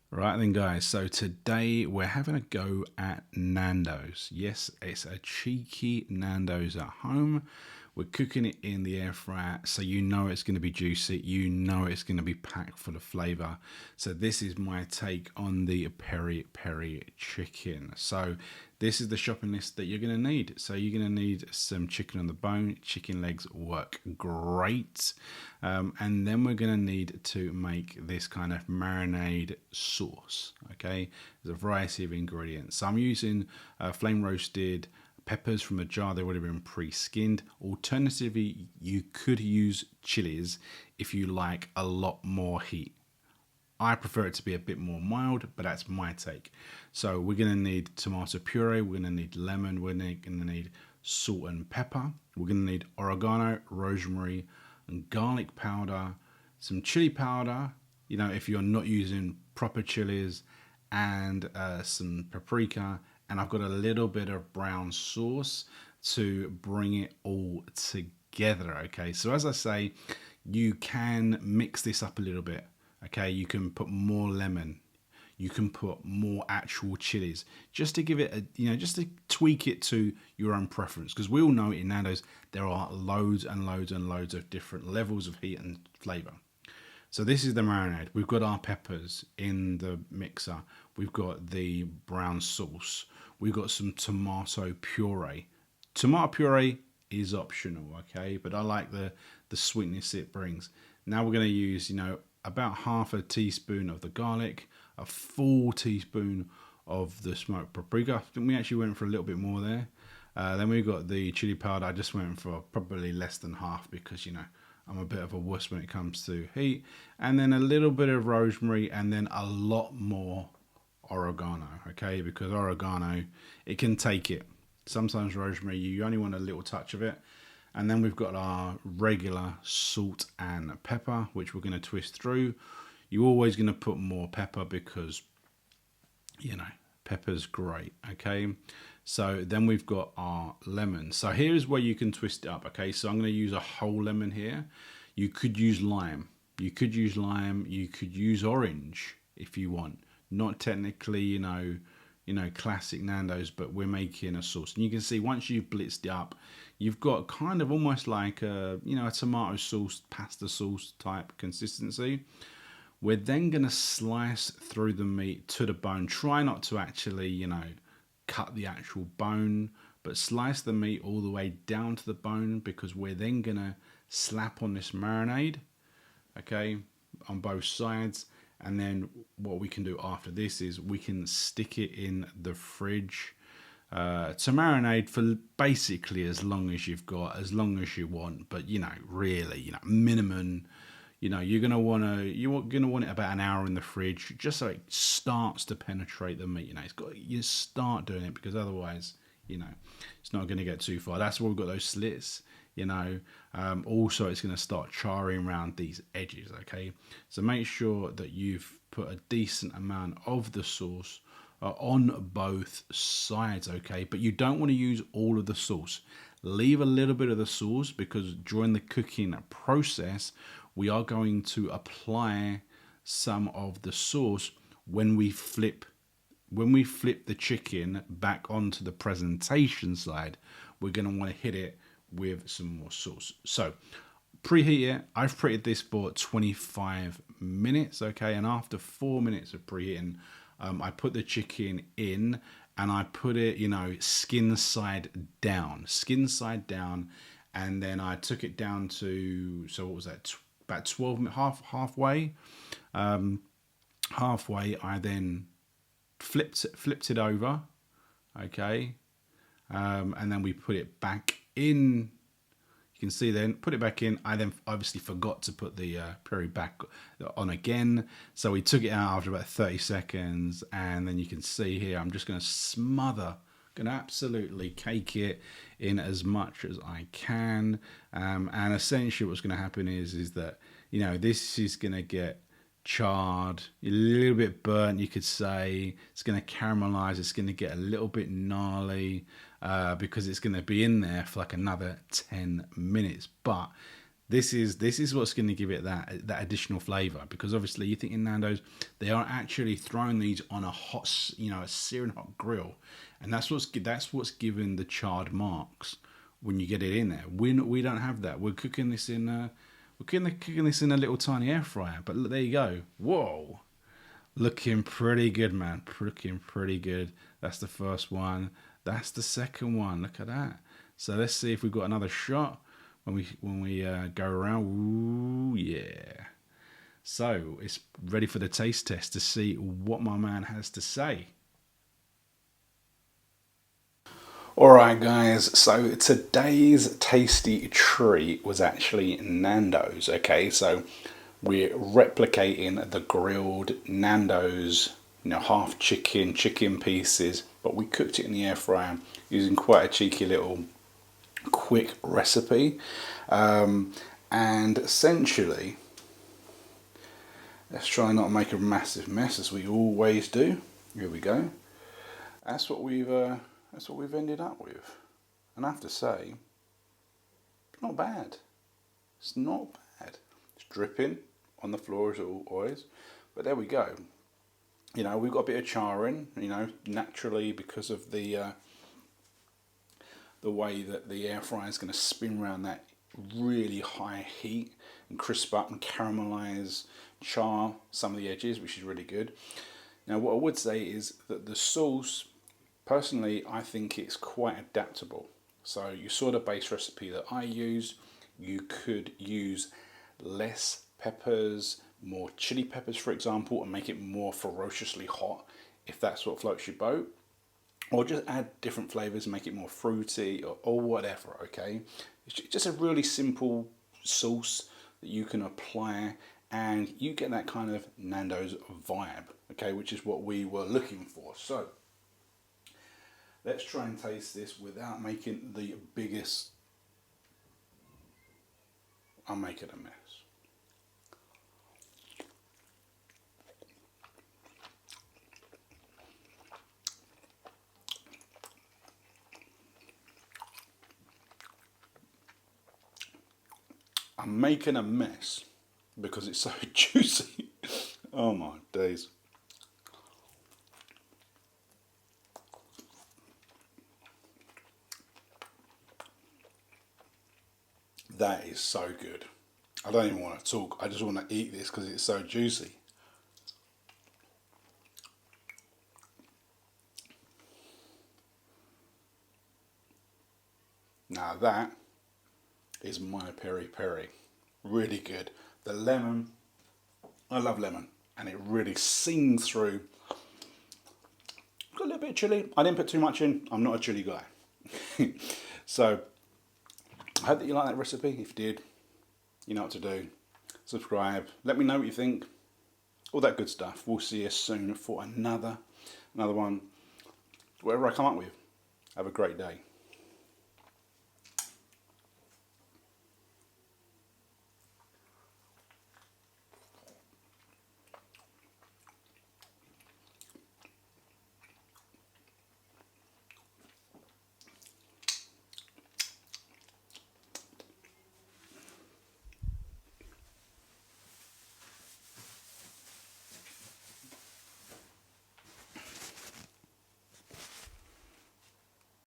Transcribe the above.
Right then, guys, so today we're having a go at Nando's. Yes, it's a cheeky Nando's at home. We're cooking it in the air fryer, so you know it's going to be juicy. You know it's going to be packed full of flavor. So this is my take on the Peri Peri chicken. So this is the shopping list that you're going to need. So you're going to need some chicken on the bone. Chicken legs work great. And then we're going to need to make this kind of marinade sauce. Okay, there's a variety of ingredients. So I'm using flame roasted peppers from a jar. They would have been pre-skinned. Alternatively, you could use chilies if you like a lot more heat. I prefer it to be a bit more mild, but that's my take. So we're going to need tomato puree, we're going to need lemon, we're going to need salt and pepper, we're going to need oregano, rosemary, and garlic powder, some chili powder, if you're not using proper chilies, and some paprika, and I've got a little bit of brown sauce to bring it all together. Okay, so as I say, you can mix this up a little bit. Okay, you can put more lemon, you can put more actual chilies, just to give it just to tweak it to your own preference, because we all know in Nando's there are loads and loads and loads of different levels of heat and flavor. So this is the marinade. We've got our peppers in the mixer. We've got the brown sauce. We've got some tomato puree. Tomato puree is optional, okay? But I like the sweetness it brings. Now we're going to use, about half a teaspoon of the garlic, a full teaspoon of the smoked paprika. I think we actually went for a little bit more there. Then we've got the chili powder. I just went for probably less than half because, I'm a bit of a wuss when it comes to heat. And then a little bit of rosemary and then a lot more oregano, okay? Because oregano, it can take it. Sometimes rosemary, you only want a little touch of it. And then we've got our regular salt and pepper, which we're going to twist through. You're always going to put more pepper because, pepper's great, okay? So then we've got our lemon. So here's where you can twist it up, okay? So I'm going to use a whole lemon here. You could use lime. You could use lime. You could use orange if you want. Not technically, classic Nando's, but we're making a sauce. And you can see once you've blitzed it up, you've got kind of almost like a tomato sauce, pasta sauce type consistency. We're then going to slice through the meat to the bone. Try not to actually, cut the actual bone, but slice the meat all the way down to the bone, because we're then going to slap on this marinade, okay, on both sides. And then what we can do after this is we can stick it in the fridge to marinate for basically as long as you've got, as long as you want. But really, minimum, you're gonna want it about an hour in the fridge, just so it starts to penetrate the meat. You start doing it, because otherwise, it's not going to get too far. That's why we've got those slits. Also, it's going to start charring around these edges, okay? So make sure that you've put a decent amount of the sauce on both sides, okay? But you don't want to use all of the sauce. Leave a little bit of the sauce, because during the cooking process, we are going to apply some of the sauce when we flip the chicken back onto the presentation side. We're going to want to hit it with some more sauce. So preheat it. I've preheated this for 25 minutes, okay? And after 4 minutes of preheating, I put the chicken in and I put it, skin side down, and then I took it down to, so what was that? About 12 minutes, halfway. Halfway, I then flipped it over, okay, and then we put it back in. You can see then, put it back in. I then obviously forgot to put the peri back on again, so we took it out after about 30 seconds, and then you can see here I'm just going to absolutely cake it in as much as I can, and essentially what's going to happen is that this is going to get charred, a little bit burnt, you could say. It's going to caramelize, it's going to get a little bit gnarly, because it's going to be in there for like another 10 minutes. But This is what's going to give it that additional flavour, because obviously you think in Nando's they are actually throwing these on a hot, a searing hot grill, and that's what's given the charred marks when you get it in there. We don't have that. We're cooking this in cooking this in a little tiny air fryer. But look, there you go. Whoa, looking pretty good, man. Looking pretty good. That's the first one. That's the second one. Look at that. So let's see if we've got another shot when we go around. Ooh, yeah. So it's ready for the taste test to see what my man has to say. Alright guys, so today's tasty treat was actually Nando's. Okay, so we're replicating the grilled Nando's, half chicken pieces, but we cooked it in the air fryer using quite a cheeky little quick recipe. And essentially, let's try not to make a massive mess as we always do. Here we go. That's what we've ended up with, and I have to say, it's not bad. It's not bad. It's dripping on the floor as always, but there we go. We've got a bit of charring, naturally, because of the way that the air fryer is going to spin around that really high heat and crisp up and caramelize, char some of the edges, which is really good. Now, what I would say is that the sauce, personally, I think it's quite adaptable. So you saw the base recipe that I use. You could use less peppers, more chili peppers, for example, and make it more ferociously hot if that's what floats your boat. Or just add different flavors and make it more fruity or whatever, okay? It's just a really simple sauce that you can apply and you get that kind of Nando's vibe, okay, which is what we were looking for. So let's try and taste this without making the biggest. I'm making a mess. I'm making a mess because it's so juicy. Oh my days. That is so good. I don't even want to talk. I just want to eat this because it's so juicy. Now that is my Peri Peri. Really good. The lemon, I love lemon, and it really sings through. Got a little bit of chili. I didn't put too much in. I'm not a chili guy. So I hope that you like that recipe. If you did, you know what to do. Subscribe. Let me know what you think. All that good stuff. We'll see you soon for another one. Whatever I come up with. Have a great day.